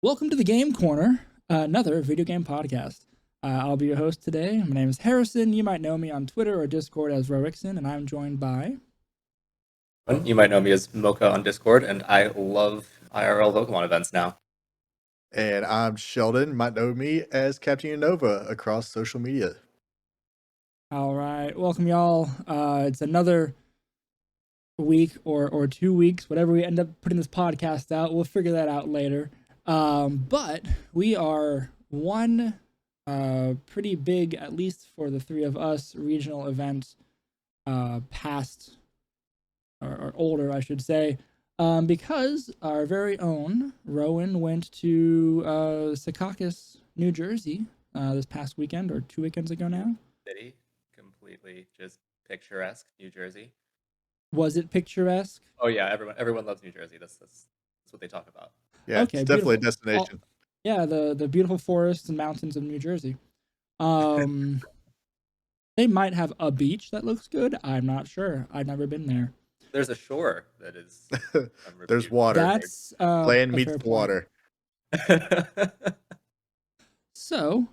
Welcome to the Game Corner, another video game podcast. I'll be your host today. My name is Harrison. You might know me on Twitter or Discord as Ixen, and I'm joined by... You might know me as Mocha on Discord, and I love IRL Pokemon events now. And I'm Sheldon. You might know me as Captain Unova across social media. All right, welcome y'all. It's another week or 2 weeks, whatever we end up putting this podcast out. We'll figure that out later. But we are one pretty big, at least for the three of us, regional event past or older, I should say, because our very own Rowan went to Secaucus, New Jersey this past weekend or 2 weekends ago now. City, completely just picturesque New Jersey. Was it picturesque? Oh yeah, everyone loves New Jersey. That's what they talk about. Yeah, okay, it's definitely beautiful. A destination. Yeah, the beautiful forests and mountains of New Jersey. They might have a beach that looks good. I'm not sure. I've never been there. There's a shore that is. There's water. That's land meets the water. So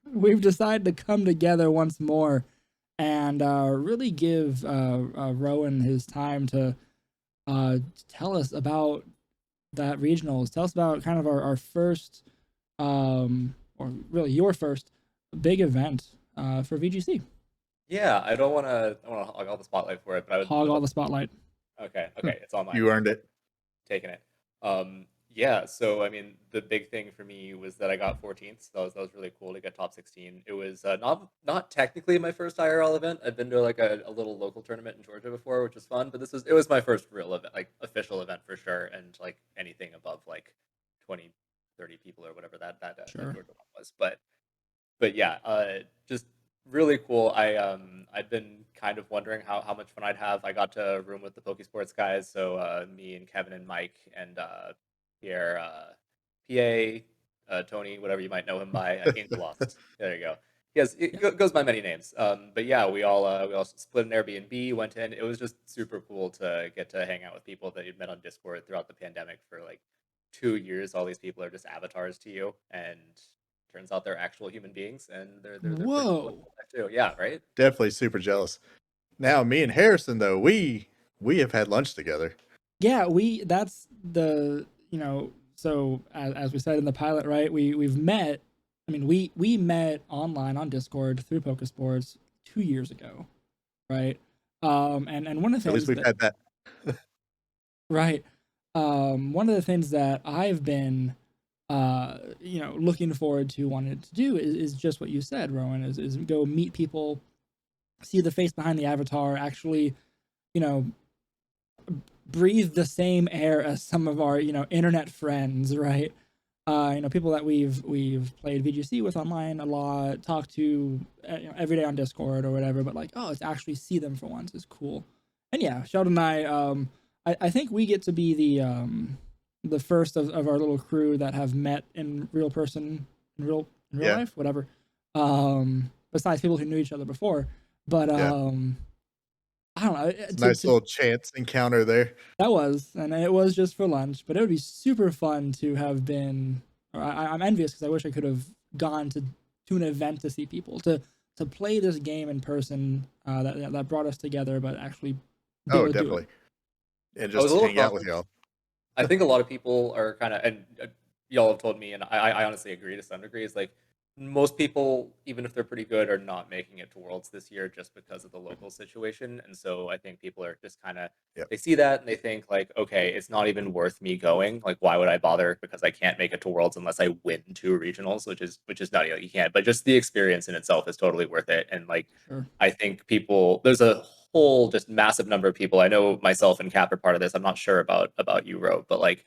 we've decided to come together once more and really give Rowan his time to tell us about that regionals. Tell us about kind of our first, or really your first big event for VGC. Yeah, I don't want to hog all the spotlight for it, but I would hog all the spotlight. Okay, it's all mine. You earned it. Taking it. Yeah, so I mean, the big thing for me was that I got 14th. So that was really cool to get top 16. It was not technically my first IRL event. I've been to like a little local tournament in Georgia before, which was fun. But it was my first real event, like official event for sure, and like anything above like 20, 30 people or whatever that sure. Georgia one was. But yeah, just really cool. I'd been kind of wondering how much fun I'd have. I got to room with the Pokesports guys, so me and Kevin and Mike and Pierre, PA, Tony, whatever you might know him by, Angel Lost. There you go. Yes, it goes by many names. But yeah, we all split an Airbnb, went in. It was just super cool to get to hang out with people that you'd met on Discord throughout the pandemic for like 2 years. All these people are just avatars to you, and turns out they're actual human beings, and they're whoa too. Yeah, right. Definitely super jealous. Now, me and Harrison though, we have had lunch together. Yeah, that's the. So as we said in the pilot, right? We've met. I mean, we met online on Discord through Pokesports 2 years ago, right? And one of the things at least we've had that. Right. One of the things that I've been, looking forward to, wanting to do is just what you said, Rowan. Is go meet people, see the face behind the avatar, actually, breathe the same air as some of our internet friends, right? People that we've played VGC with online a lot, talk to every day on Discord or whatever, but like, to actually see them for once is cool. And yeah, Sheldon and I think we get to be the first of our little crew that have met in real person, in real life, whatever, besides people who knew each other before, but I don't know. It's a nice little chance encounter there. That was, and it was just for lunch, but it would be super fun to have been. I'm envious because I wish I could have gone to an event to see people, to play this game in person. That brought us together, but actually. Definitely. And just hang out with y'all. I think a lot of people are kind of, and y'all have told me, and I honestly agree to some degree, is like most people, even if they're pretty good, are not making it to Worlds this year just because of the local situation. And so I think people are just kind of, they see that and they think like, okay, it's not even worth me going. Like, why would I bother? Because I can't make it to Worlds unless I win 2 regionals, which is not, you can't, but just the experience in itself is totally worth it. And like, sure. I think there's a whole just massive number of people. I know myself and Cap are part of this. I'm not sure about you, Ro, but like,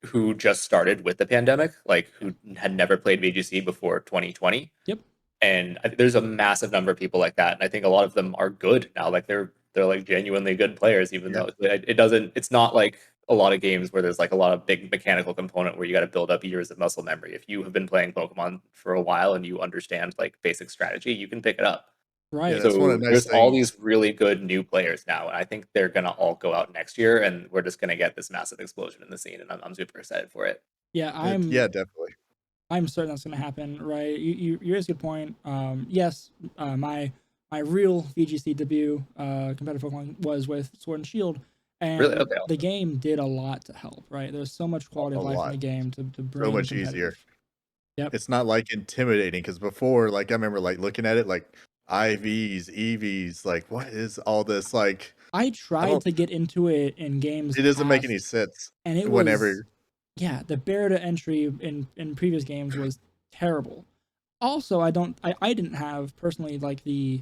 who just started with the pandemic, like who had never played VGC before 2020. Yep. And there's a massive number of people like that, and I think a lot of them are good now. Like they're like genuinely good players, even though it's not like a lot of games where there's like a lot of big mechanical component where you got to build up years of muscle memory. If you have been playing Pokemon for a while and you understand like basic strategy, you can pick it up. Right. that's one So of the nice there's all things. these really good new players now, and I think they're gonna all go out next year, and we're just gonna get this massive explosion in the scene, and I'm super excited for it. Yeah, Yeah, definitely. I'm certain that's going to happen, right? You raised a good point. Yes, my real VGC debut, competitive Pokemon, was with Sword and Shield, Really? and Okay. the game did a lot to help, right? There's so much quality A of life in lot. the game to So bring much easier. competitive. Yep. It's not like intimidating because before, like I remember like looking at it like IVs, EVs, like what is all this? Like I I tried don't to get into it in games it doesn't make any past, sense and it was, whenever yeah, the barrier to entry in previous games was terrible. Also, I didn't have personally like the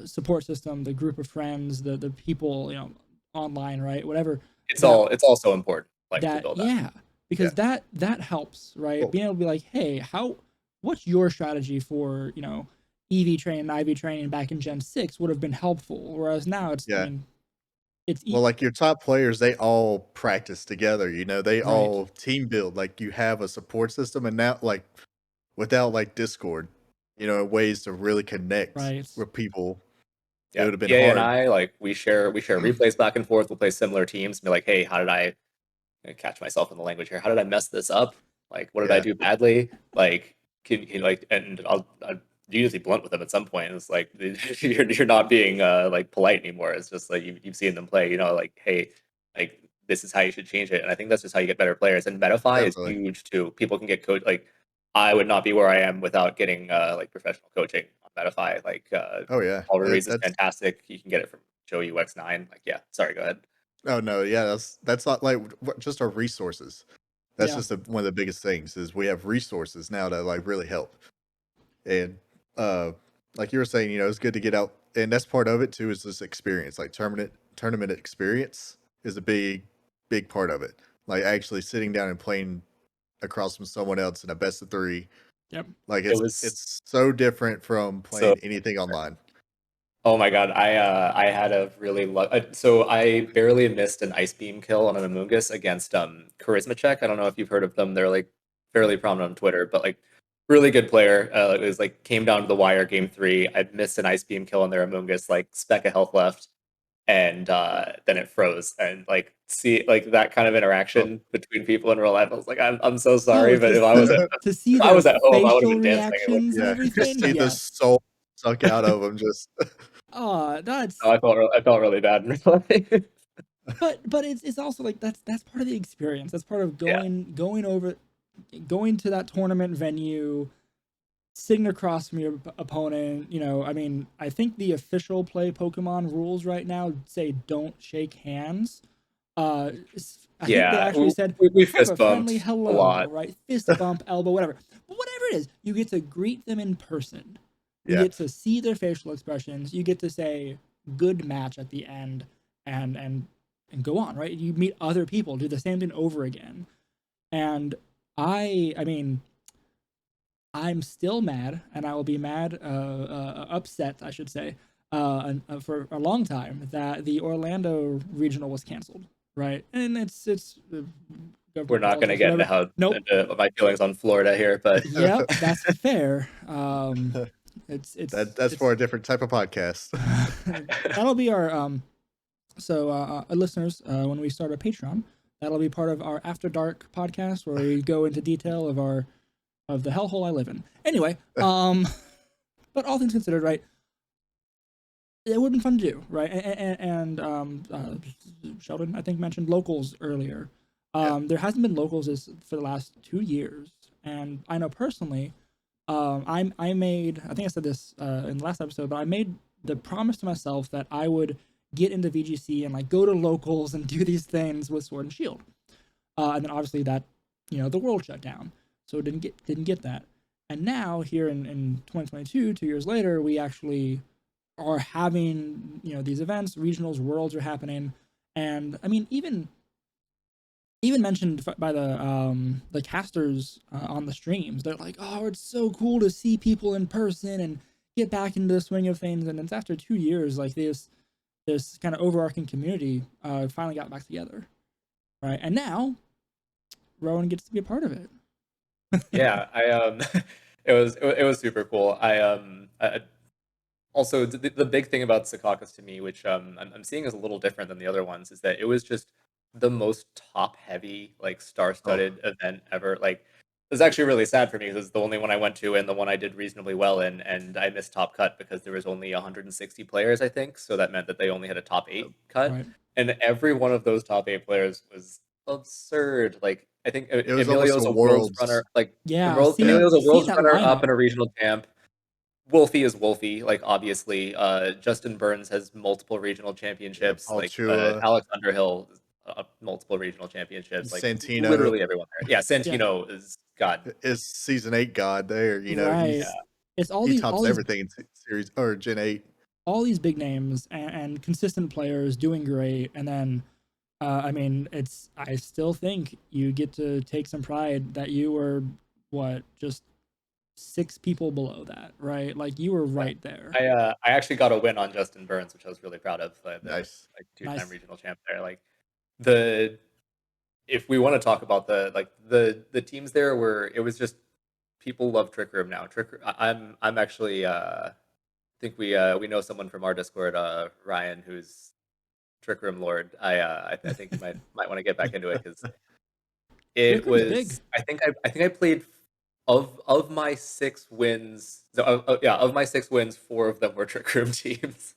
support system, the group of friends, the people, online, right? Whatever that It's all so important, like to that build that. yeah, because yeah. that helps, right? Well, Being able to be like, hey, what's your strategy for EV training, IV training back in Gen 6 would have been helpful, whereas now it's, I yeah. mean, it's Well, like your top players, they all practice together, they right, all team build. Like you have a support system and now like without like Discord, ways to really connect right. with people, it Yeah, would have been PA and hard. I like we share replays back and forth. We'll play similar teams. And be like, hey, how did I catch myself in the language here? How did I mess this up? Like, what did I Yeah. do badly? Like, can like, and I'll usually blunt with them at some point. It's like you're not being like polite anymore. It's just like you've seen them play. Like, hey, like this is how you should change it. And I think that's just how you get better players. And Metafy is Definitely. huge too. People can get coach. Like, I would not be where I am without getting like professional coaching on Metafy. Like, Oh yeah. Paul Ruiz is That's fantastic. You can get it from Joe UX9. Like, yeah. Sorry, go ahead. oh no, yeah, that's not like just our resources. That's Yeah, just one of the biggest things is we have resources now that like really help. And uh like you were saying, it's good to get out and that's part of it too is this experience. Like tournament experience is a big part of it. Like actually sitting down and playing across from someone else in a best of 3. yep. Like It it's was it's so different from so. playing anything online. Oh my god, I had a really so I barely missed an ice beam kill on an Amoonguss against Charisma Check. I don't know if you've heard of them. They're like fairly prominent on Twitter, but like really good player. It was like came down to the wire game 3. I missed an ice beam kill on their Amoonguss, like speck of health left, and then it froze. And like see like that kind of Oh. interaction between people in real life. I was like, I'm so Oh, sorry, but to see if I their was at home, I would have facial been dancing. Like, reactions and Yeah, just everything. see the Yes. soul suck out of them. Just Oh, no, that's I felt really bad in real life. but it's also like that's part of the experience. That's part of Yeah. going to that tournament venue, sitting across from your opponent. I mean, I think the official play Pokemon rules right now say don't shake hands. I think they Yeah, actually said we have fist a friendly bumped a hello, lot. right? Fist bump, elbow, whatever. But whatever it is, you get to greet them in person. You yeah. get to see their facial expressions. You get to say good match at the end, and go on, right? You meet other people, do the same thing over again. And I mean, I'm still mad, and I will be mad, upset, I should say, for a long time that the Orlando regional was canceled, right? And it's We're government not going to politics, get into whatever. how Nope. into my feelings on Florida here, but Yep, that's fair. It's That's for a different type of podcast. that'll be our so listeners, when we start a Patreon, that'll be part of our After Dark podcast where we go into detail of the hellhole I live in. Anyway, but all things considered, right? It would have been fun to do, right? And Sheldon, I think, mentioned locals earlier. Yeah. There hasn't been locals for the last 2 years, and I know personally, I made, I think I said this in the last episode, but I made the promise to myself that I would get into VGC and like go to locals and do these things with Sword and Shield. And then obviously that, the world shut down, so didn't get that. And now here in 2022, 2 years later, we actually are having these events, regionals, worlds are happening, and I mean even mentioned by the casters on the streams. They're like, oh, it's so cool to see people in person and get back into the swing of things. And it's after 2 years, like this kind of overarching community finally got back together, right? And now Rowan gets to be a part of it. yeah, I it was super cool. Also, the big thing about Secaucus to me, which I'm seeing is a little different than the other ones, is that it was just the most top-heavy, like star-studded event ever. Like, it was actually really sad for me because it's the only one I went to and the one I did reasonably well in, and I missed top cut because there was only 160 players, I think. So that meant that they only had a top 8 cut, Right. and every one of those top 8 players was absurd. Like, I think It was almost Emilio's a a world's world's. runner. Like, Yeah, Emilio's a seeing world's that runner up lineup. and a regional champ. Wolfie is Wolfie, like obviously. Justin Burns has multiple regional championships. Like Altua, Alex Underhill, multiple regional championships. Like Santino literally everyone there. Yeah, Yeah. Santino is God. is Season 8 god there. You know, Right. he's It's he tops everything in Series or Gen 8. all these big names and consistent players doing great, and then I mean, I still think you get to take some pride that you were just 6 people below that, right? Like you were right there. I actually got a win on Justin Burns, which I was really proud of. The Nice. like 2-time Nice. regional champ there. Like the if we want to talk about the teams there were, it was just people love Trick Room now. I'm actually think we know someone from our Discord, Ryan, who's Trick Room Lord. I think you might want to get back into it because Trick it Room's big. was. I think I played of my 6 wins. So of my 6 wins, 4 of them were Trick Room teams.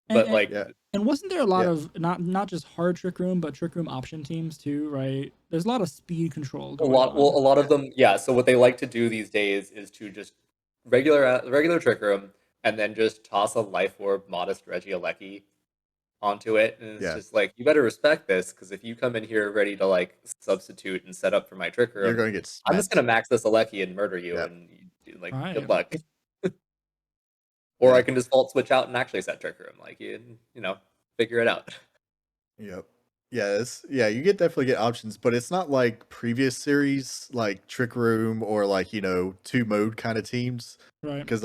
But And, like, Yeah. and wasn't there a lot Yeah. of not just hard Trick Room, but Trick Room option teams too, right? There's a lot of speed control a going lot. on. Well, a lot of them, yeah. So what they like to do these days is to just regular Trick Room, and then just toss a Life Orb Modest Regieleki onto it, and it's Yeah. just like, you better respect this, because if you come in here ready to like substitute and set up for my Trick You're Room, going to get I'm just smacked. gonna max this Aleki and murder you, Yeah. and like, Right. good luck. Or Yeah. I can just fault switch out and actually set Trick Room, like you know, figure it out. Yep. Yeah, you definitely get options, but it's not like previous series like Trick Room or like, 2 mode kind of teams. Right. Because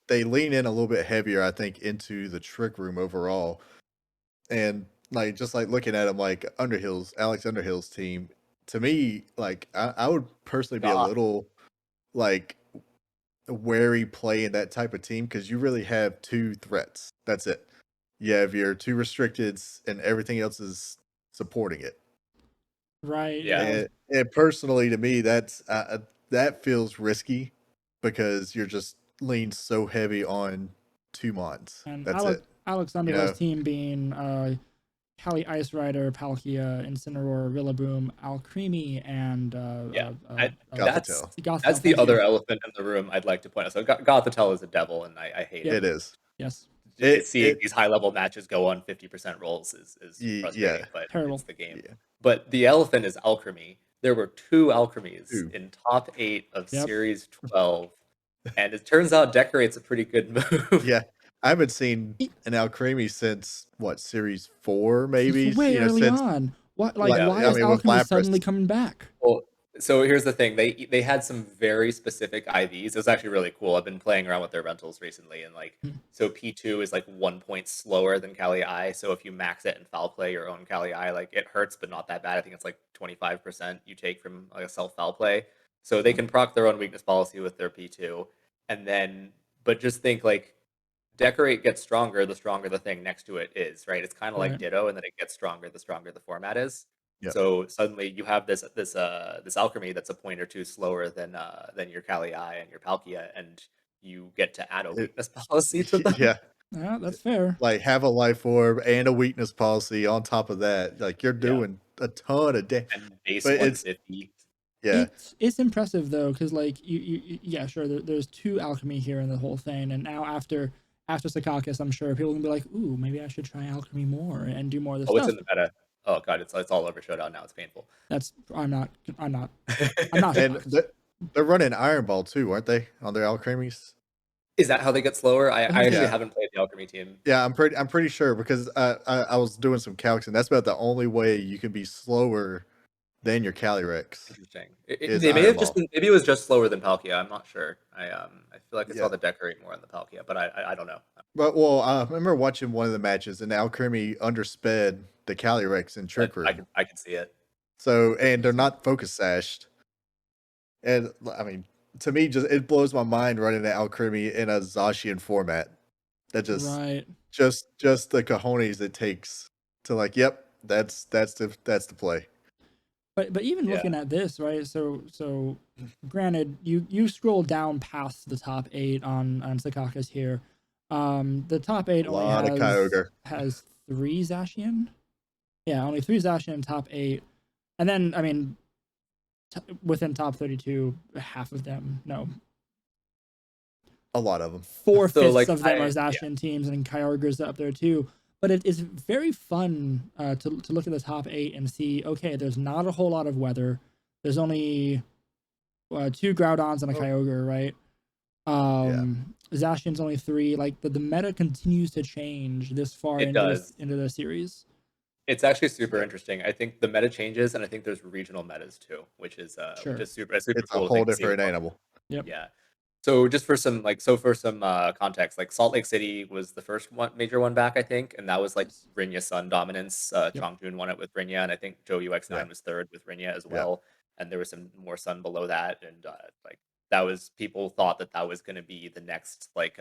they lean in a little bit heavier, I think, into the Trick Room overall. And like just like looking at them like Alex Underhill's team, to me, like I would personally be a little like wary playing that type of team because you really have 2 threats. That's it. You have your 2 restricteds and everything else is supporting it. Right. Yeah. And personally, to me, that feels risky because you're just leaned so heavy on 2 mons. And That's it. Alex Underhill's team being Kali Ice Rider, Palkia, Incineroar, Rillaboom, Alcremie, and that's the other elephant in the room I'd like to point out. So Gothitelle is a devil, and I hate it. It is. Yes. Seeing these high level matches go on 50% rolls is frustrating, but terrible. it's the game. Yeah. But the elephant is Alchemy. There were 2 Alchemies 2. in top 8 of Series 12, and it turns out Decorate's a pretty good move. Yeah. I haven't seen an Alcremie since Series 4, maybe. Way early since on. What why is with Alchemy Lapras. suddenly coming back? Well, so here's the thing. They had some very specific IVs. It was actually really cool. I've been playing around with their rentals recently, and like, so P2 is like 1 point slower than Kali I. So if you max it and foul play your own Kali I, like, it hurts, but not that bad. I think it's like 25% you take from like a self foul play. So they can proc their own weakness policy with their P2, and then, but just think like, Decorate gets stronger the stronger the thing next to it is, right? It's kind of like Ditto, and then it gets stronger the stronger the format is. Yep. So suddenly you have this Alchemy that's a point or 2 slower than your Kali I and your Palkia, and you get to add a weakness policy to them. Yeah, that's fair. Like, have a Life Orb and a weakness policy on top of that. Like, you're doing a ton of damage. And base 150. Yeah. It's impressive though, because like yeah, sure, there's 2 Alchemy here in the whole thing, and now after Secaucus, I'm sure people can be like, ooh, maybe I should try Alchemy more and do more of this stuff. It's in the meta. Oh god, it's all over Showdown now. It's painful. I'm not. And they're running Iron Ball too, aren't they, on their Alchemies? Is that how they get slower? I actually haven't played the Alchemy team. Yeah, I'm pretty sure, because I was doing some calcs, and that's about the only way you can be slower than your Calyrex. Interesting. They may have maybe it was just slower than Palkia. I'm not sure. I feel like I saw the Decorate more on the Palkia, but I don't know. But I remember watching one of the matches, and Alchemy undersped the Calyrex in Trick Room. I can see it. So, and they're not focus sashed. And I mean, to me, just it blows my mind running an Alchemy in a Zacian format. That Right. just the cojones it takes to like, yep, that's the play. But even Yeah. looking at this, right? So granted, you scroll down past the top 8 on Secaucus here. The top 8 A only lot of Kyogre. has 3 Zacian. Yeah, only 3 Zacian in top 8. And then I mean within top 32, half of them, no, A lot of them. 4/5 So like of them are yeah. Zacian teams, and Kyogre's up there too. But it is very fun to look at the top 8 and see, okay, there's not a whole lot of weather. There's only 2 Groudons and a Kyogre, right? Zacian's only 3. Like the meta continues to change this far It does. into the series. It's actually super interesting. I think the meta changes, and I think there's regional metas too, which is Sure. super It's a cool whole thing to see as different well. animal. Yep. Yeah. So just for some context, like Salt Lake City was the first major one back, I think, and that was like Yes. Rinja Sun dominance. Chongqun won it with Rinja, and I think Joe UX9 was third with Rinja as well. And there was some more Sun below that, and like that was people thought that was going to be the next like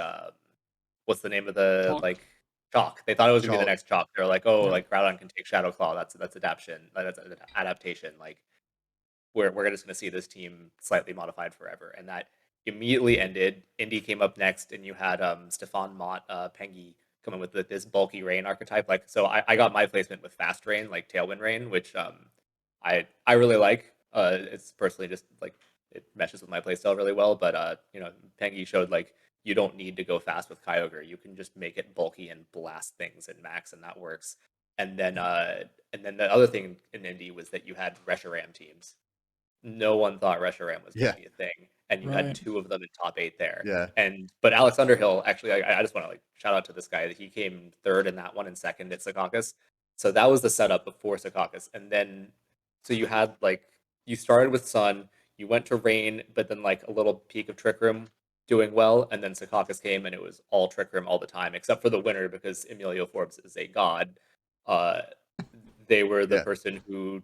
what's the name of the Chalk. like Chalk? They thought it was gonna be the Chalk. next Chalk. They're like, oh, Yeah. like Groudon can take Shadow Claw. That's adaptation. That's adaptation. Like we're just gonna see this team slightly modified forever, and that immediately ended. Indy came up next, and you had Stefan Mott, Pengy coming with this bulky rain archetype. Like so, I got my placement with fast rain, like Tailwind Rain, which I really like. It's personally just like it meshes with my playstyle really well. But you know, Pengy showed like you don't need to go fast with Kyogre. You can just make it bulky and blast things in max, and that works. And then the other thing in Indy was that you had Reshiram teams. No one thought Reshiram was going to be a thing, and you had 2 of them in top 8 there. Yeah. But Alex Underhill, actually, I just want to like shout out to this guy. He came third in that one and second at Secaucus. So that was the setup before Secaucus, and then so you had like you started with Sun, you went to Rain, but then like a little peak of Trick Room doing well, and then Secaucus came and it was all Trick Room all the time, except for the winner because Emilio Forbes is a god. They were the person who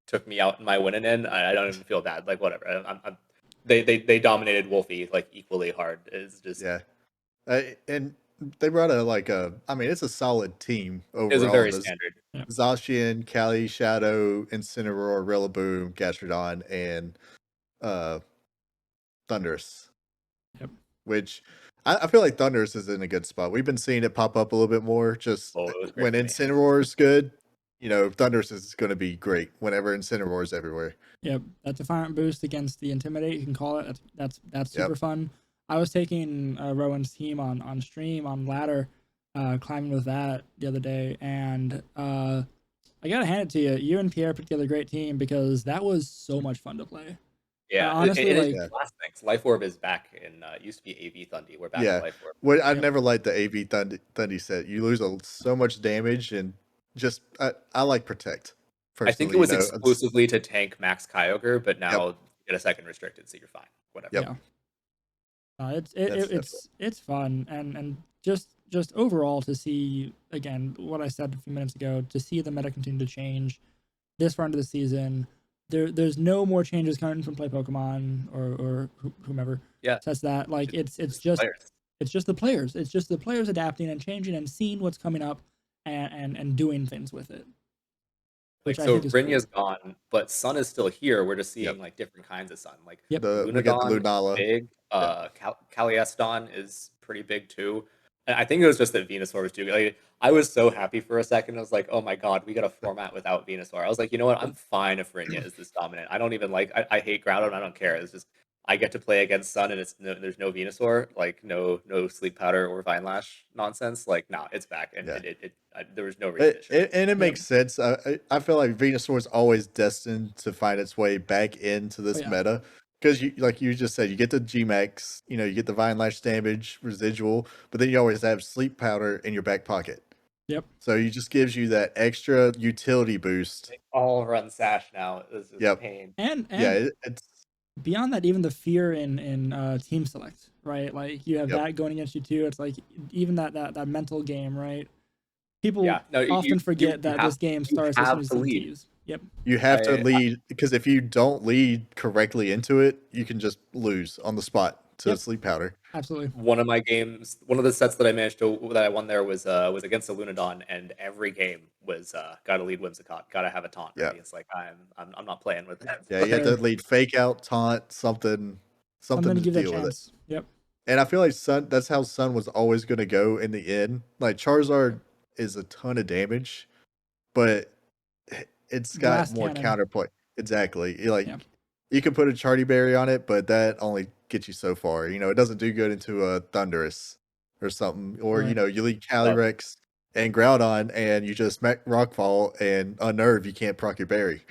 took me out in my winning end. I don't even feel bad. Like whatever. They dominated Wolfie like equally hard. It's just and they brought I mean, it's a solid team overall. It's a very standard. Zacian, Cali, Shadow, Incineroar, Rillaboom, Gastrodon, and Thundurus. Yep. Which I feel like Thundurus is in a good spot. We've been seeing it pop up a little bit more. Just when Incineroar is good, you know, Thundurus is going to be great whenever Incineroar is everywhere. Yep, that Defiant boost against the Intimidate, you can call it. That's super fun. I was taking Rowan's team on stream on ladder, climbing with that the other day, and I gotta hand it to you. You and Pierre put together a great team because that was so much fun to play. Yeah, honestly, it is last things. Life Orb is back in. Used to be AV Thundy. We're back in Life Orb. Well, I never liked the AV Thundy set. You lose so much damage, and just I like Protect. I think it was exclusively to tank Max Kyogre, but now you get a second restricted, so you're fine. Whatever. It's fun, and just overall to see again what I said a few minutes ago, to see the meta continue to change this far into the season. There's no more changes coming from Play Pokemon or whomever says that. Like it's just the players. It's just the players adapting and changing and seeing what's coming up and doing things with it. Like so, Rinja's gone, but Sun is still here. We're just seeing like different kinds of Sun. Like we got the Lunala. Big. Calieston is pretty big too. And I think it was just that Venusaur was doing. Like, I was so happy for a second. I was like, "Oh my god, we got a format without Venusaur." I was like, "You know what? I'm fine if Rinja is this dominant. I don't even like. I hate Groudon. I don't care. It's just I get to play against Sun, and there's no Venusaur. Like no Sleep Powder or Vine Lash nonsense. Like no, it's back, and there was no reason. It makes sense. I feel like Venusaur is always destined to find its way back into this meta. Because like you just said, you get the Gmax, you know, you get the Vine Lash damage residual, but then you always have Sleep Powder in your back pocket. Yep. So it just gives you that extra utility boost. They all run Sash now. This is pain. And it's beyond that, even the fear in Team Select, right? Like you have that going against you too. It's like even that mental game, right? People often forget that this game starts as soon as you leave. Yep. You have to lead, because if you don't lead correctly into it, you can just lose on the spot to a sleep powder. Absolutely. One of my games, one of the sets that I won there was against the Lunadon, and every game was gotta lead Whimsicott, gotta have a taunt Yeah. ready. It's like I'm not playing with it. Yeah, you have to lead fake out, taunt, something to to give that deal with it. chance. Yep. And I feel like Sun, that's how Sun was always going to go in the end. Like Charizard is a ton of damage, but it's got Blast more cannon. counterpoint. Exactly. Like Yeah. you can put a Charty Berry on it, but that only gets you so far. You know, it doesn't do good into a Thunderous or something. Or, Right. you know, you lead Calyrex and Groudon and you just Rockfall and Unnerve, you can't proc your berry.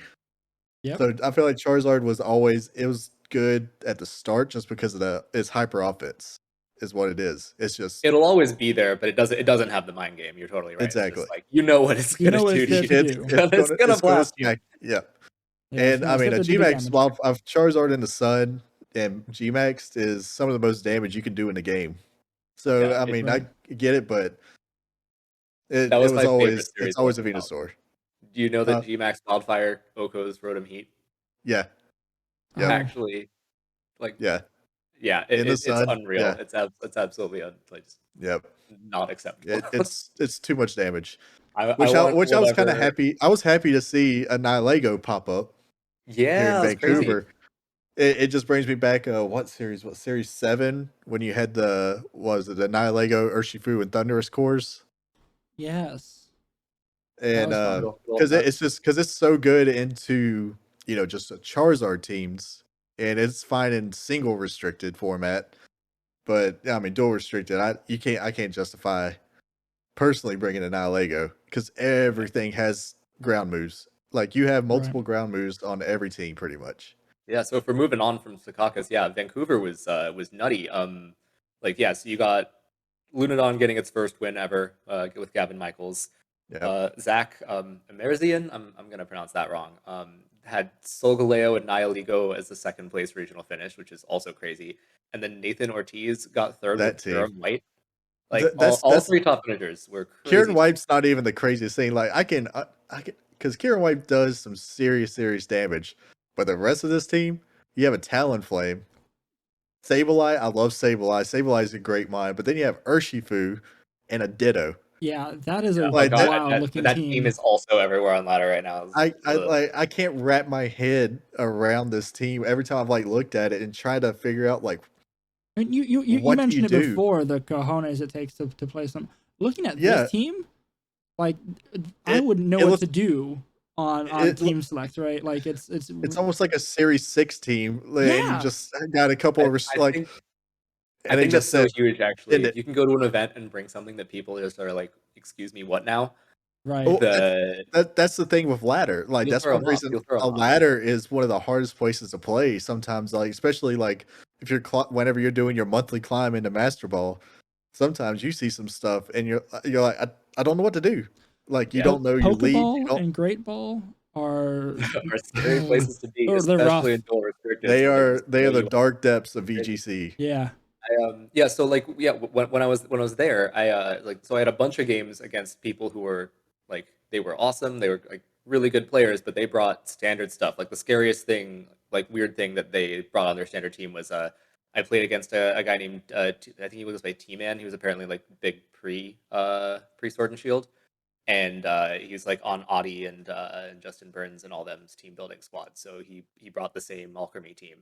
Yep. So I feel like Charizard was always, it was good at the start just because of its hyper offense is what it is. It's just It'll always be there, but it doesn't have the mind game. You're totally right. exactly. It's just like you know what it's You gonna know what do it's there to to you. do. It's gonna blast you. Smack. Yeah. Yeah, And I mean, a it's there to do Gmax, damage. while of Charizard in the sun and Gmax is some of the most damage you can do in the game. So Yeah, I mean, right. I get it, but That was my favorite series. it's always a one. Venusaur. Do you know that Gmax Wildfire Oko's Rotom Heat? Yeah. Oh. Actually, like Yeah. yeah, In the it's sun, unreal. yeah. It's absolutely like just Yep. not acceptable. It's too much damage. I Which I was kind of whatever. happy. I was happy to see a Nihilego pop up here Yeah, in that's crazy. Vancouver. It just brings me back. What series? What series 7? When you had the Nihilego, Urshifu, and Thunderous cores. Yes. And That because it's so good into just a Charizard teams, and it's fine in single restricted format. But I mean, dual restricted, I can't justify personally bringing a Nihilego because everything has ground moves. Like you have multiple ground moves on every team, pretty much. Yeah, so if we're moving on from Secaucus, yeah, Vancouver was nutty. Like yeah, so you got Lunadon getting its first win ever with Gavin Michaels. Yep. Zach Amerizian, I'm gonna pronounce that wrong. Had Solgaleo and Nihilego as the second place regional finish, which is also crazy. And then Nathan Ortiz got third That with team. Kieran White. Like That's all three top finishers were crazy. Kieran White's not even the craziest thing. Like I can because Kieran White does some serious damage, but the rest of this team, you have a Talonflame, Sableye. I love Sableye. Sableye is a great mind, but then you have Urshifu and a Ditto. Yeah, that is a Like, wild looking that team. team is also everywhere on ladder right now. I can't wrap my head around this team every time I've like looked at it and try to figure out like. And you mentioned it before, the cojones it takes to play some. Looking at this team, like I wouldn't know what to do on team select, right? Like it's almost like a Series 6 team. Like, yeah. You just got a couple of I think that's so huge. Actually, if you can go to an event and bring something that people just are like, "Excuse me, what now?" Right. Oh, that's the thing with ladder. Like that's one reason a ladder is one of the hardest places to play. Sometimes, like especially like if you're whenever you're doing your monthly climb into Master Ball, sometimes you see some stuff and you're like, I don't know what to do. Like you don't know your lead. Pokeball and Great Ball are scary places to be, especially in dual restricted. They are the dark depths of VGC. Yeah. So like when I was there, I so I had a bunch of games against people who were like they were awesome, they were like really good players, but they brought standard stuff. Like the scariest thing, like weird thing that they brought on their standard team was I played against a guy named I think he was by T-Man. He was apparently like big pre Sword and Shield, and he's like on Audie and Justin Burns and all them's team building squad. So he brought the same Alchemy team.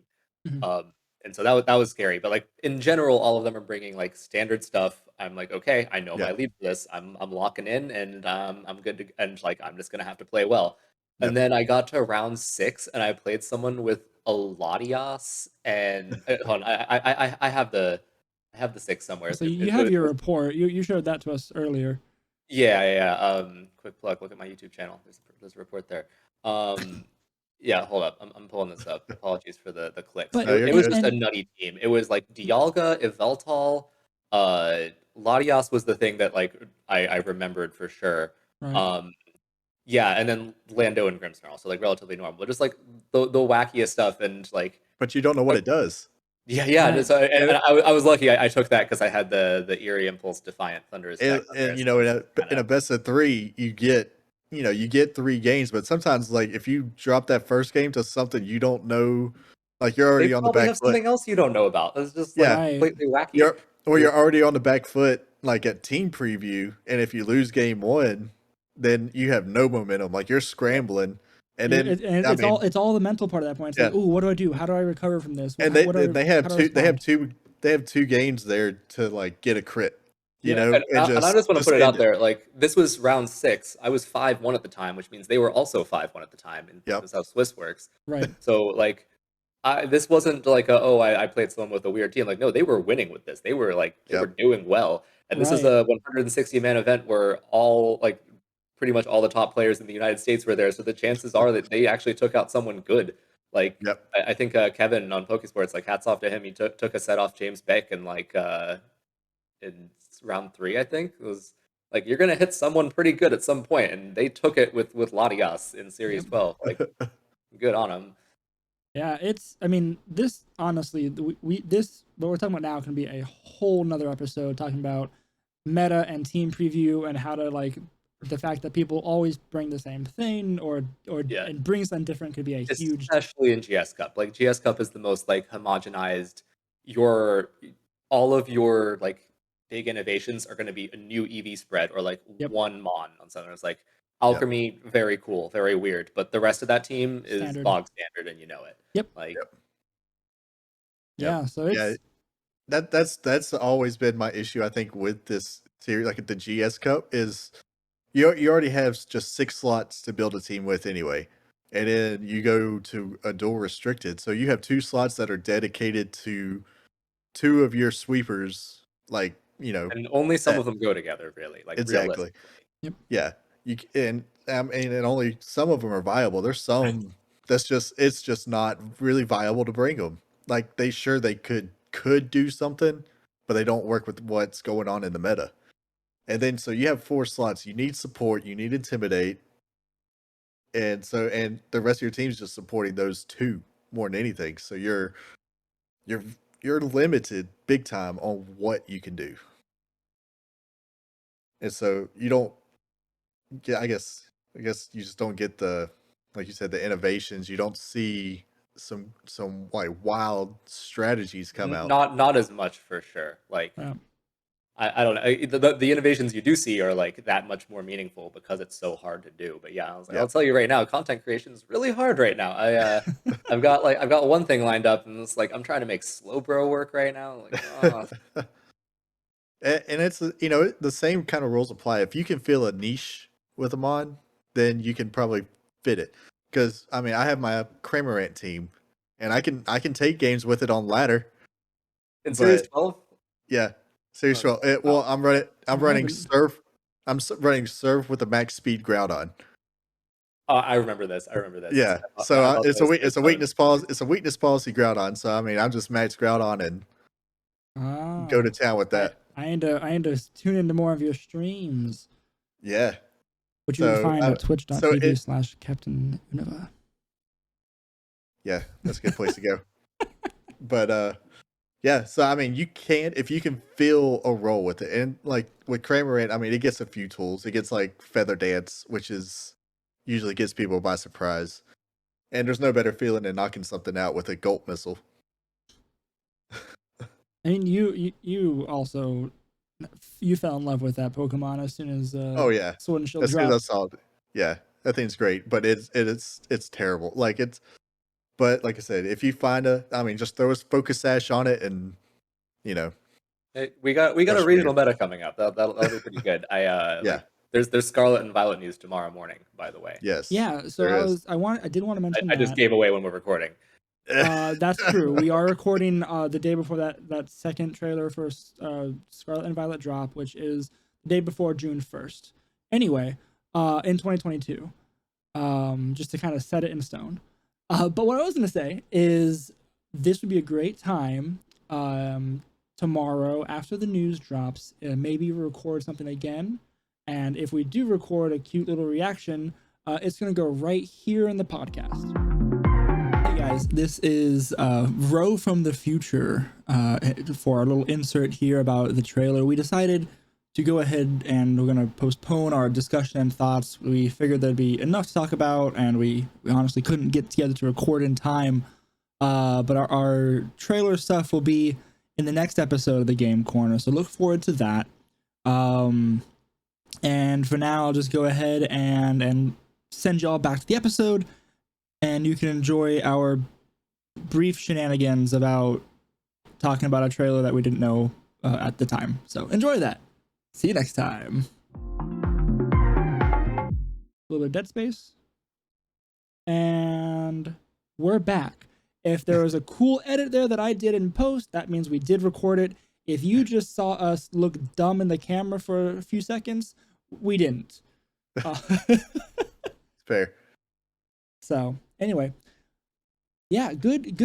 Mm-hmm. And so that was scary, but like in general, all of them are bringing like standard stuff. I'm like, okay, I know my lead for this. I'm locking in, and I'm good to, and like I'm just gonna have to play well. Yep. And then I got to round 6, and I played someone with a Latias, and hold on, I have the 6 somewhere. So you have your report. You showed that to us earlier. Yeah. Quick plug. Look at my YouTube channel. There's a report there. Yeah, hold up. I'm pulling this up. Apologies for the clicks. But it was just a nutty team. It was like Dialga, Yveltal, Latias was the thing that like I remembered for sure. Right. Yeah, and then Lando and Grimmsnarl, so like relatively normal. Just like the wackiest stuff and like. But you don't know what it does. Yeah. Right. So, and I was lucky. I took that because I had the Eerie Impulse Defiant Thunderous deck. And you know, in a best of 3, you get 3 games, but sometimes like if you drop that first game to something you don't know Like you're They already on the probably back have foot. something else you don't know about. It's just like Yeah, Right. completely wacky. you're already on the back foot, like at team preview, and if you lose game one, then you have no momentum. Like you're scrambling, and then It's all the mental part at that point. It's Yeah. like, oh, what do I do? How do I recover from this? and How do they I have respond? they have two games there to like get a crit, you Yeah, know, and I just want to put it end out there. Like this was round 6. I was 5-1 at the time, which means they were also 5-1 at the time, and Yep. that's how Swiss works. Right. So like, this wasn't like I played someone with a weird team. Like no, they were winning with this. They were like they were doing well, and this is Right. a 160-man event where all like pretty much all the top players in the United States were there. So the chances are that they actually took out someone good. Like Yep. I think Kevin on Pokesports, like hats off to him. He took a set off James Beck and like in round 3, I think. It was like you're gonna hit someone pretty good at some point, and they took it with Latias in Series 12. Like, good on them. Yeah, I mean, this honestly, this what we're talking about now can be a whole nother episode talking about meta and team preview and how to like the fact that people always bring the same thing or Yeah. and bring something different could be a huge, especially in GS Cup. Like GS Cup is the most like homogenized. All of your like big innovations are going to be a new EV spread or like one Mon on something. It's like Alchemy, very cool, very weird, but the rest of that team is Standard. bog standard, and you know it. Yep. Like, yeah. So it's that's always been my issue. I think with this series, like at the GS Cup, is you already have just 6 slots to build a team with anyway, and then you go to a dual restricted, so you have 2 slots that are dedicated to 2 of your sweepers, like and only some of them go together, really. Like exactly. Yep. Yeah, and only some of them are viable. There's some it's just not really viable to bring them. Like they could do something, but they don't work with what's going on in the meta. And then so you have 4 slots. You need support. You need intimidate, and the rest of your team's just supporting those 2 more than anything. So you're limited big time on what you can do, and so you don't. Yeah, I guess you just don't get the, like you said, the innovations. You don't see some like wild strategies come out. Not as much for sure. Like I don't know. The innovations you do see are like that much more meaningful because it's so hard to do. But yeah, I was like, I'll tell you right now, content creation is really hard right now. I've got one thing lined up, and it's like I'm trying to make slow bro work right now. Like, oh. And it's the same kind of rules apply. If you can fill a niche with them on, then you can probably fit it. Because I mean, I have my Cramorant team, and I can take games with it on ladder. In Series 12? Yeah, Series 12. Well, I'm running Surf. I'm running Surf with a max speed Groudon. I remember this. Yeah, so it's a weakness policy. It's a weakness policy Groudon. So I mean, I'm just max Groudon and go to town with that. I need to tune into more of your streams. Yeah. Which you can find at twitch.tv/Captain Unova. Yeah, that's a good place to go. But yeah, so I mean, if you can fill a role with it, and like with Cramorant, I mean, it gets a few tools. It gets like Feather Dance, which usually gets people by surprise, and there's no better feeling than knocking something out with a Gulp Missile. I mean, you also fell in love with that Pokemon as soon as Sword and Shield as dropped. soon as I saw it. Yeah, that thing's great, but it's terrible. But like I said, if you find just throw a Focus Sash on it, and hey, we got a regional meta coming up. That'll be pretty good. There's Scarlet and Violet news tomorrow morning, by the way. Yes. Yeah. So I did want to mention. I just gave away when we're recording. That's true. We are recording the day before that second trailer for Scarlet and Violet drop, which is the day before June 1st. Anyway, in 2022, just to kind of set it in stone. But what I was going to say is this would be a great time tomorrow after the news drops, maybe record something again. And if we do record a cute little reaction, it's going to go right here in the podcast. Hey guys, this is Ro from the future for our little insert here about the trailer. We decided to go ahead and we're going to postpone our discussion and thoughts. We figured there'd be enough to talk about, and we honestly couldn't get together to record in time But our trailer stuff will be in the next episode of the Game Corner, so look forward to that. And for now, I'll just go ahead and send y'all back to the episode, and you can enjoy our brief shenanigans about talking about a trailer that we didn't know at the time. So enjoy that. See you next time. A little bit of Dead Space. And we're back. If there was a cool edit there that I did in post, that means we did record it. If you just saw us look dumb in the camera for a few seconds, we didn't. Fair. So anyway, yeah, good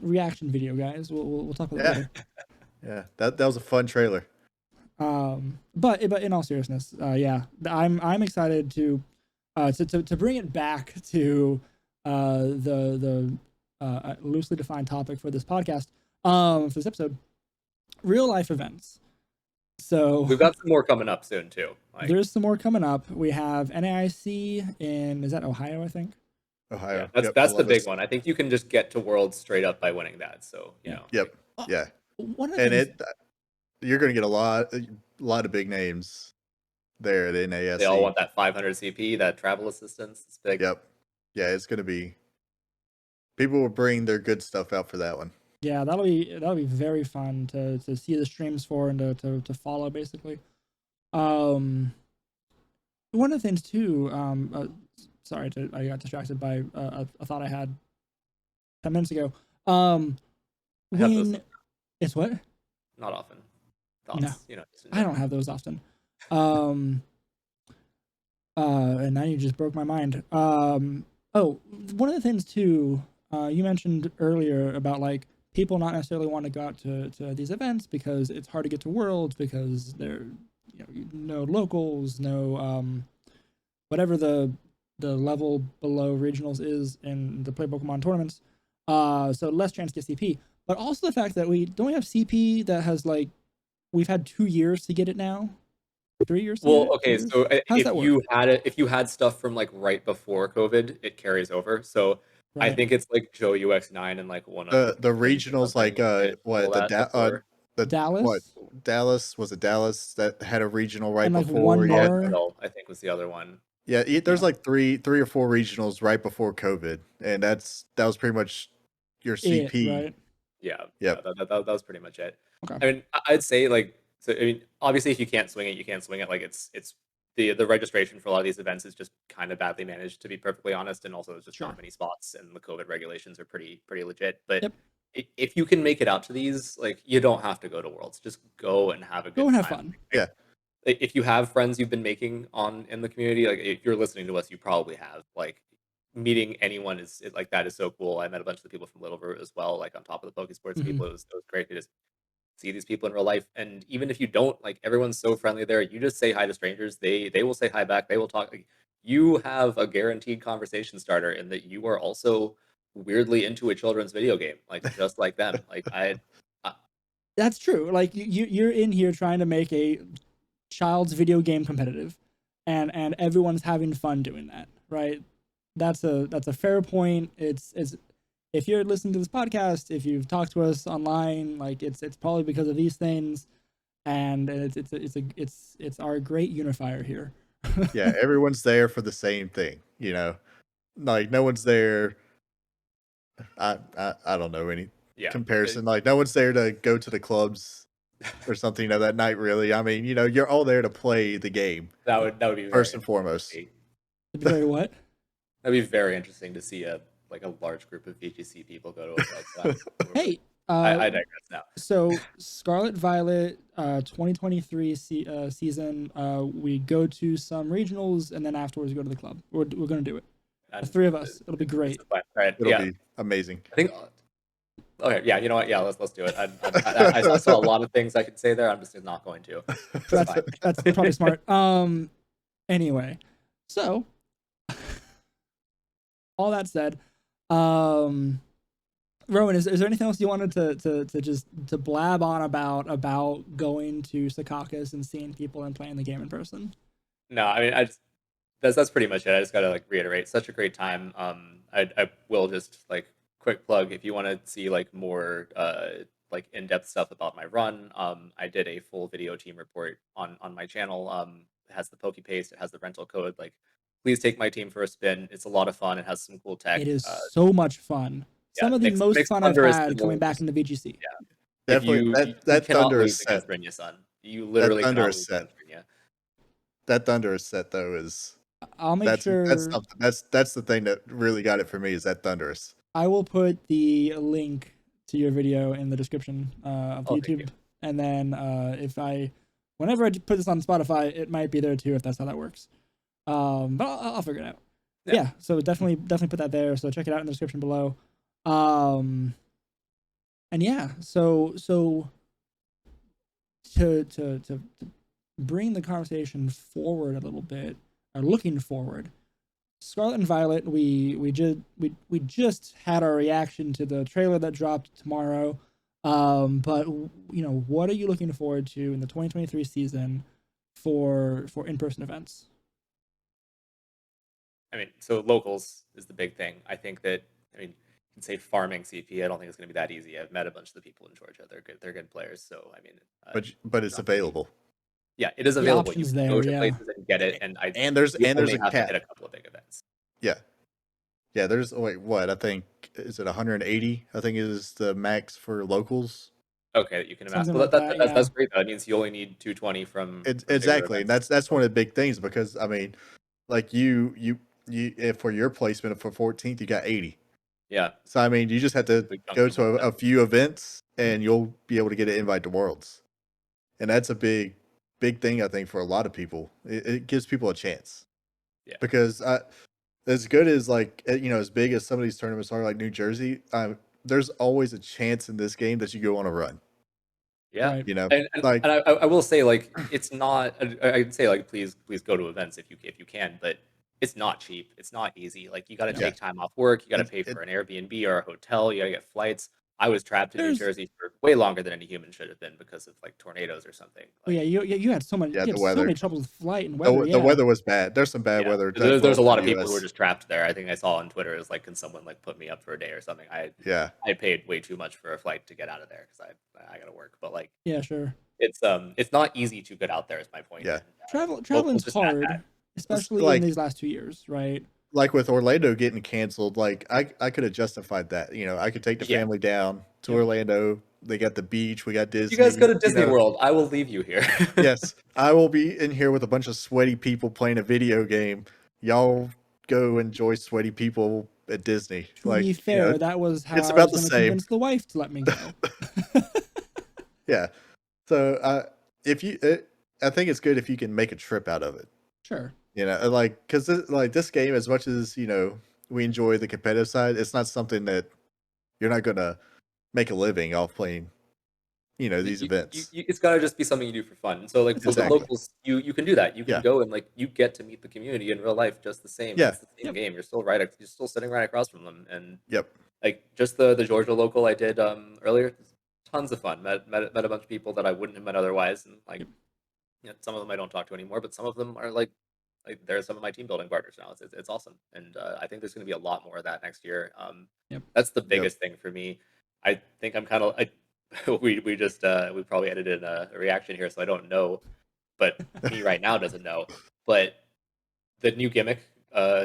reaction video, guys. We'll talk about that later. Yeah, that was a fun trailer. But in all seriousness, yeah, I'm excited to bring it back to the loosely defined topic for this podcast, for this episode, real life events. So We've got some more coming up soon too. There's some more coming up. We have NAIC is that Ohio, I think? Ohio. Yeah, that's the big one. I think you can just get to Worlds straight up by winning that. So you know. Yep. Yeah. One of the things, You're going to get a lot of big names there at NAIC. They all want that 500 CP, that travel assistance. It's big. Yep. Yeah, it's going to be. People will bring their good stuff out for that one. Yeah, that'll be very fun to see the streams for and to follow basically. One of the things too. Sorry, I got distracted by a thought I had 10 minutes ago. When it's what? Not often. Thoughts, no, I don't have those often. And now you just broke my mind. One of the things too, you mentioned earlier about like people not necessarily want to go out to these events because it's hard to get to Worlds because they're no locals, no whatever the level below regionals is in the Play Pokemon tournaments. So less chance to get CP, but also the fact that we don't have CP that has like we've had 2 years to get it now. 3 years. Well, okay, so if you had stuff from like right before COVID, it carries over. So right. I think it's like Joe UX9 and like one of the regionals, like Dallas was it Dallas that had a regional right and before? Like I think was the other one. Yeah, there's like three or four regionals right before COVID, and that was pretty much your CP. Right? Yeah, that was pretty much it. Okay. I mean, I'd say like, so I mean, obviously, if you can't swing it, you can't swing it. Like it's the registration for a lot of these events is just kind of badly managed, to be perfectly honest, and also there's just not many spots, and the COVID regulations are pretty legit. But if you can make it out to these, like you don't have to go to Worlds, just go and have a good time. Go and have fun. Yeah. If you have friends you've been making in the community, like if you're listening to us, you probably have. Like meeting anyone is like that is so cool. I met a bunch of the people from Little Root as well, like on top of the Pokesports people. It was great to just see these people in real life. And even if you don't, like everyone's so friendly there. You just say hi to strangers. They will say hi back. They will talk. Like, you have a guaranteed conversation starter in that you are also weirdly into a children's video game, like just like them. Like that's true. Like you're in here trying to make a child's video game competitive, and everyone's having fun doing that, right? That's a fair point. It's if you're listening to this podcast, if you've talked to us online, like it's probably because of these things, and it's our great unifier here. Yeah, everyone's there for the same thing, like no one's there. I don't know any comparison. Like no one's there to go to the clubs or something, that night, really. I mean, you're all there to play the game. That would be first and foremost. Very what? That'd be very interesting to see a large group of VGC people go to a club. Hey, I digress now. So Scarlet Violet 2023 season, we go to some regionals and then afterwards we go to the club. We're gonna do it. The three of us. It'll be great. Right. It'll be amazing. I think. Okay, yeah, you know what? Yeah, let's do it. I saw a lot of things I could say there. I'm just not going to. That's probably smart. Anyway, so all that said, Rowan, is there anything else you wanted to blab on about going to Secaucus and seeing people and playing the game in person? No, I mean, that's pretty much it. I just gotta reiterate, such a great time. I will just quick plug, if you want to see like more like in-depth stuff about my run, I did a full video team report on my channel. It has the Poke Paste, it has the rental code. Like, please take my team for a spin. It's a lot of fun. It has some cool tech. It is so much fun. Yeah, Some of the most Mixed fun I've Thunder is had the coming back most. into VGC. Yeah, if Definitely, you that cannot thunder lose is against set. Brynja Sun. You That literally thunder cannot is lose set. against Brynja. That thunder is set though. Is I'll make that's sure something. That's the thing that really got it for me. Is that thunderous? I will put the link to your video in the description of the Oh, thank you. YouTube, and then whenever I put this on Spotify, it might be there too if that's how that works. But I'll figure it out. Yeah. So definitely put that there. So check it out in the description below. And yeah, so to bring the conversation forward a little bit, or looking forward, Scarlet and Violet, we just had our reaction to the trailer that dropped tomorrow. But what are you looking forward to in the 2023 season for in-person events? I mean, so locals is the big thing. I think that, you can say farming CP. I don't think it's going to be that easy. I've met a bunch of the people in Georgia. They're good. They're good players. So I mean, But it's available. Yeah, it is The available. You options can there, go to yeah. places and get it, and there's you only a have to cap. hit a couple of big events. Yeah. There's what I think is it 180. I think is the max for locals. Okay, that you can amass. Something Well, like that, yeah. that's great. That means you only need 220 from bigger Exactly, and events. that's one of the big things because I mean, like you if for your placement for 14th you got 80. Yeah. So I mean, you just have to We jumped go to to a few events and you'll be able to get an invite to Worlds, and that's a big thing I think for a lot of people. It gives people a chance. Yeah. Because as good as like as big as some of these tournaments are, like New Jersey, there's always a chance in this game that you go on a run. Yeah, Right. and like I will say, like, it's not. I'd say, like, please go to events if you can, but it's not cheap. It's not easy. Like, you got to Yeah. take time off work. You got to it, pay it, for an Airbnb or a hotel. You got to get flights. I was trapped in New There's Jersey for way longer than any human should have been because of like tornadoes or something. oh yeah, Like, you had so many yeah, you the had so weather. many troubles with flight and weather. The Yeah. weather was bad. There's some bad yeah, weather. there's a lot of in the people who were US. just trapped there. I think I saw on Twitter is like, can someone like put me up for a day or something? I paid way too much for a flight to get out of there because I got to work. But like, Yeah, sure. it's not easy to get out there. Is my point. Yeah. And, Traveling's just add that. hard, especially like in these last 2 years, right? like with Orlando getting canceled, like I could have justified that. I could take the Yeah. family down to Yep. Orlando. They got the beach. We got Disney. You guys go to Disney World. I will leave you here. Yes, I will be in here with a bunch of sweaty people playing a video game. Y'all go enjoy sweaty people at Disney. To be fair, that was how it's I about was the going to same. convince the wife to let me go. Yeah. So if you, I think it's good if you can make a trip out of it. Sure. Like because this game, as much as we enjoy the competitive side, it's not something that you're not gonna make a living off playing. These events. It's got to just be something you do for fun. So like with the locals, you can do that. You can go and like you get to meet the community in real life just the same. Yeah. It's the same Yep. game. You're still sitting right across from them. And Yep. like just the Georgia local I did earlier, tons of fun. Met a bunch of people that I wouldn't have met otherwise, and like some of them I don't talk to anymore, but some of them are like they're some of my team building partners now. It's awesome, and I think there's going to be a lot more of that next year. Yep. That's the biggest thing for me. I think I'm kind of we probably edited a reaction here, so I don't know, but me right now doesn't know. But the new gimmick,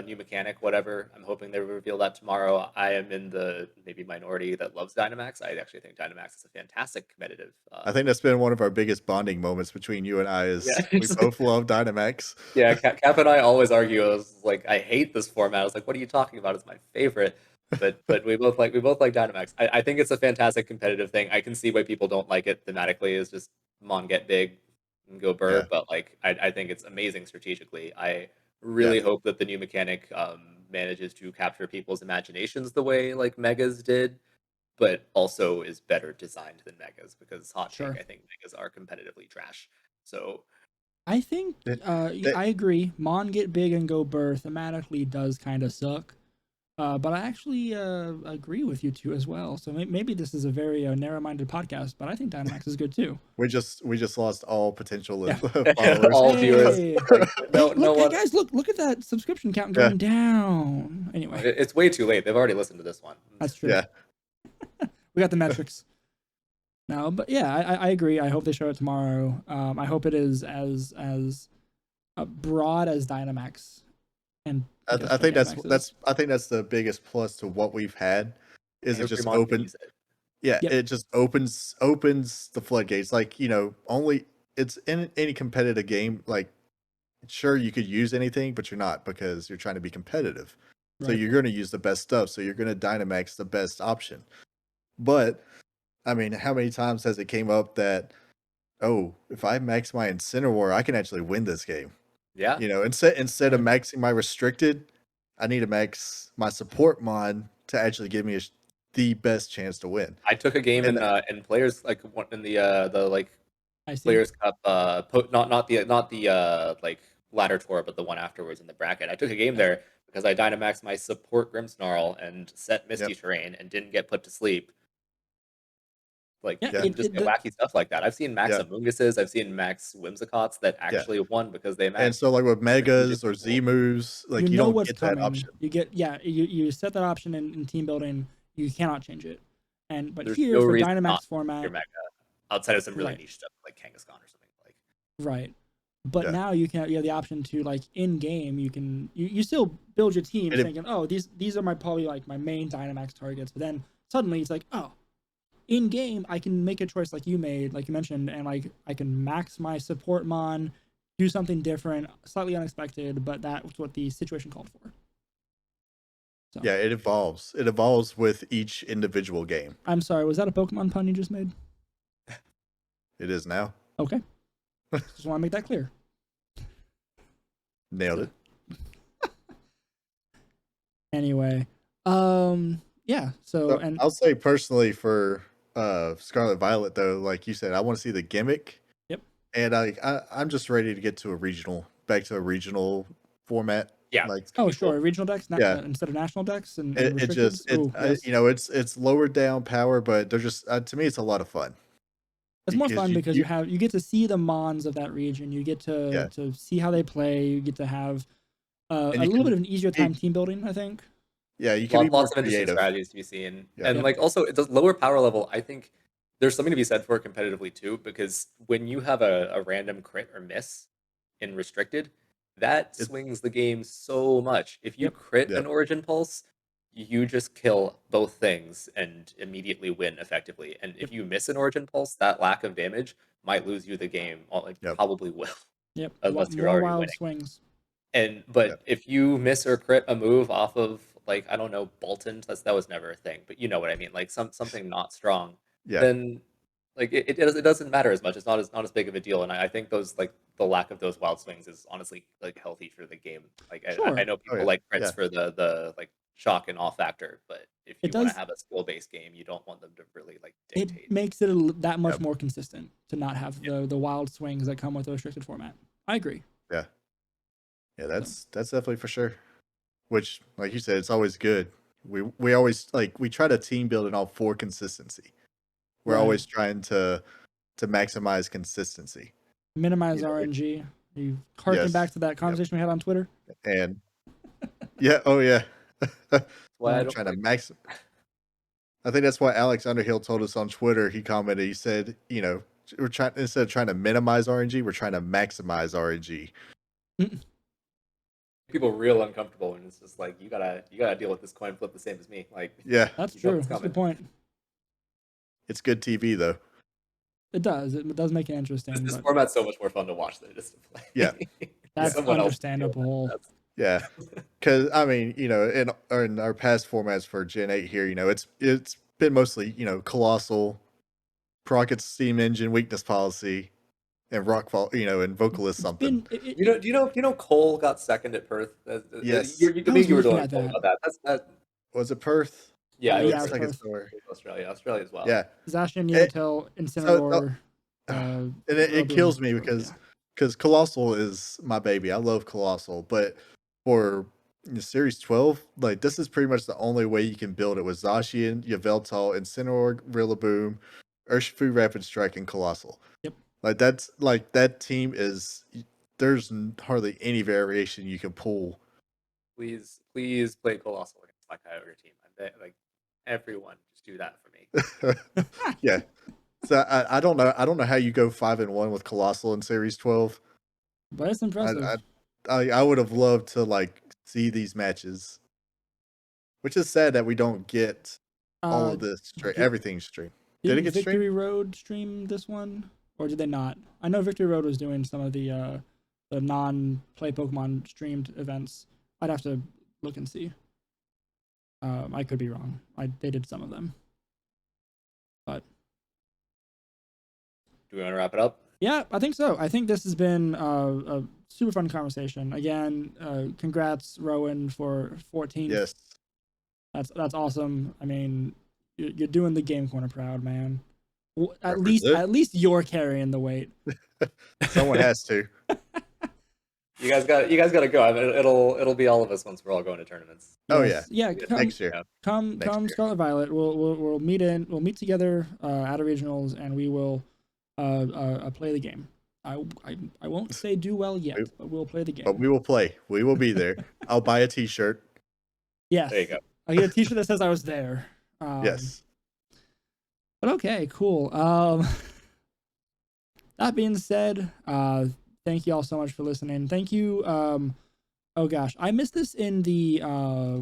new mechanic, whatever, I'm hoping they reveal that tomorrow. I am in the maybe minority that loves Dynamax. I actually think Dynamax is a fantastic competitive. I think that's been one of our biggest bonding moments between you and I. Is Yeah. we both love Dynamax. Yeah, Cap and I always argue. I was like, I hate this format. I was like, what are you talking about? It's my favorite. But we both like Dynamax. I think it's a fantastic competitive thing. I can see why people don't like it thematically. Is just Mon get big and go burr. Yeah. But like I think it's amazing strategically. I really hope that the new mechanic manages to capture people's imaginations the way like Megas did, but also is better designed than Megas because hot take, I think Megas are competitively trash. So I think I agree. Mon get big and go burr thematically does kind of suck. But I actually agree with you two as well. So maybe this is a very narrow-minded podcast, but I think Dynamax is good too. We just lost all potential Yeah. followers. All viewers. Hey. Like, no, Hey, no one. guys, look at that subscription count Yeah. going down. Anyway, It's way too late. They've already listened to this one. that's true. Yeah. We got the metrics. No, but yeah, I agree. I hope they show it tomorrow. I hope it is as broad as Dynamax. And I think that's the biggest plus to what we've had is it just opens. Yeah, Yep. it just opens the floodgates. Like, you know, only it's in any competitive game. Like, sure, you could use anything, but you're not because you're trying to be competitive. So Right. you're going to use the best stuff. So you're going to Dynamax the best option. But I mean, how many times has it came up that, oh, if I max my Incineroar, I can actually win this game? Yeah. You know, instead of maxing my restricted, I need to max my support mon to actually give me the best chance to win. I took a game in players like in the like Players Cup, not the like ladder tour, but the one afterwards in the bracket. I took a game there because I Dynamaxed my support Grimmsnarl and set Misty Terrain and didn't get put to sleep. Like just wacky stuff like that. I've seen max Amoonguses, I've seen max Whimsicots that actually won because they maxed. And so like with Megas or Z moves, like you know don't what's get coming. that option. You get you set that option in team building. You cannot change it. But there's here no for reason Dynamax format, your Mega, outside of some really niche stuff like Kangaskhan or something like. Right. But now you have the option to, like, in game you still build your team thinking, oh, these are probably like my main Dynamax targets, but then suddenly it's like, oh, in game I can make a choice like you made, like you mentioned, and like I can max my support mon, do something different, slightly unexpected, but that's what the situation called for. So. Yeah, it evolves. It evolves with each individual game. I'm sorry, was that a Pokemon pun you just made? It is now. Okay. Just want to make that clear. Nailed it. Anyway, yeah. So and I'll say personally for Scarlet Violet though, like you said, I want to see the gimmick. Yep. And I'm just ready to get to back to a regional format. Yeah. Like sure, regional decks, instead of national decks, and it's lowered down power, but they're just to me it's a lot of fun. It's more fun because you get to see the mons of that region. You get to see how they play. You get to have a little bit of an easier time team building, I think. Yeah, you can be lots more of interesting creative strategies to be seen, and like also it does lower power level. I think there's something to be said for it competitively too, because when you have a random crit or miss in restricted, that swings the game so much. If you crit an Origin Pulse, you just kill both things and immediately win effectively. And if you miss an Origin Pulse, that lack of damage might lose you the game. Probably will. Yep. Unless you're more already wild winning. Swings. But if you miss or crit a move off of, like, I don't know, Bolton, that was never a thing, but you know what I mean, like something not strong, then like it doesn't matter as much. It's not as big of a deal. And I think those, like, the lack of those wild swings is honestly like healthy for the game. Like I know people like crits for the like shock and off factor, but if you want to have a skill based game, you don't want them to really like dictate. It makes it that much more consistent to not have the wild swings that come with the restricted format. I agree. Yeah, that's definitely for sure. Which, like you said, it's always good. We always we try to team build it all for consistency. We're always trying to maximize consistency, minimize RNG. You harken back to that conversation we had on Twitter. And I'm trying to max. I think that's why Alex Underhill told us on Twitter. He commented. He said, we're trying, instead of trying to minimize RNG, we're trying to maximize RNG. People real uncomfortable, and it's just like you gotta deal with this coin flip the same as me. Like, that's true. That's a good point. It's good TV though. It does. It does make it interesting. This format's so much more fun to watch than it is to play. Yeah, that's understandable. Yeah, because I mean, in our past formats for Gen 8 here, it's been mostly Colossal, Crockett Steam Engine, Weakness Policy, and Rockfall, and Vocalist something. Do you know Cole got second at Perth? Yes, you were doing about that. Was it Perth? Yeah, it was second Perth. Store. Australia as well. Yeah, Zacian, Unitil, Incineroar. And it kills me because Colossal is my baby. I love Colossal, but for in Series 12, like this is pretty much the only way you can build it with Zacian, Yveltal, Incineroar, Rillaboom, Urshifu, Rapid Strike, and Colossal. Yep. Like that's like that team is there's hardly any variation you can pull. Please play Colossal against my Kyogre team. I bet, like, everyone just do that for me. Yeah. So I don't know how you go 5-1 with Colossal in Series 12. But it's impressive. I would have loved to like see these matches, which is sad that we don't get all of this straight. Everything streamed. Did it get Victory streamed? Road stream this one, or did they not? I know Victory Road was doing some of the non-play Pokemon streamed events. I'd have to look and see. I could be wrong. They did some of them, but Do we want to wrap it up? yeah, I think so. I think this has been a super fun conversation. Again, congrats Rowan for 14th. Yes. That's awesome. I mean, you're doing the Game Corner proud, man. At Represent. least you're carrying the weight. Someone has to. You guys got to go. I mean, it'll be all of us once we're all going to tournaments. Oh yeah. Next year. Come year. Scarlet Violet. We'll meet together at a regionals, and we will play the game. I won't say do well yet, but we'll play the game. But we will play. We will be there. I'll buy a T-shirt. Yes. There you go. I get a T-shirt that says I was there. Yes. But okay, cool. That being said, thank you all so much for listening. Thank you. Oh gosh, I missed this in the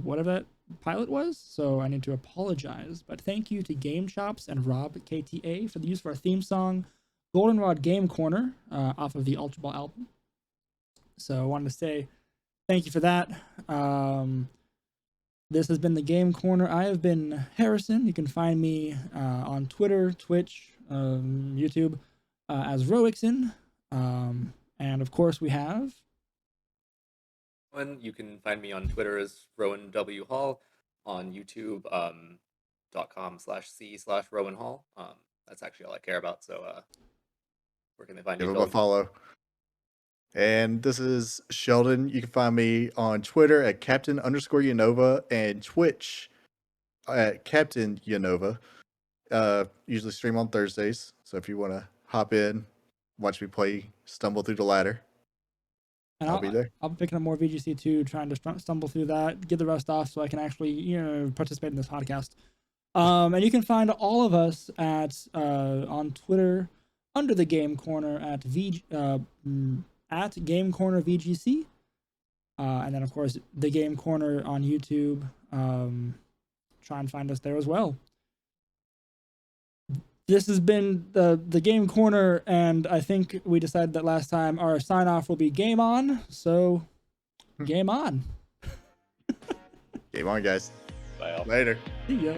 whatever that pilot was, so I need to apologize. But thank you to Game Chops and RobKTA for the use of our theme song, Goldenrod Game Corner, off of the Ultraball album. So I wanted to say thank you for that. This has been the Game Corner. I have been Harrison. You can find me on Twitter, Twitch, YouTube as Ixen. And of course we have... You can find me on Twitter as Rowan W. Hall, on YouTube .com/c/Rowan Hall. That's actually all I care about. So where can they find you? Give him a follow. And this is Sheldon. You can find me on Twitter at Captain_Unova and Twitch at Captain Unova. Usually stream on Thursdays. So if you want to hop in, watch me play Stumble Through the Ladder, and I'll be there. I'll be picking up more VGC too, trying to stumble through that, get the rest off so I can actually, participate in this podcast. And you can find all of us on Twitter under the Game Corner at Game Corner VGC, and then of course the Game Corner on YouTube. Try and find us there as well. This has been the Game Corner, and I think we decided that last time our sign off will be game on. So, game on. Game on, guys. Bye all. Later. See ya.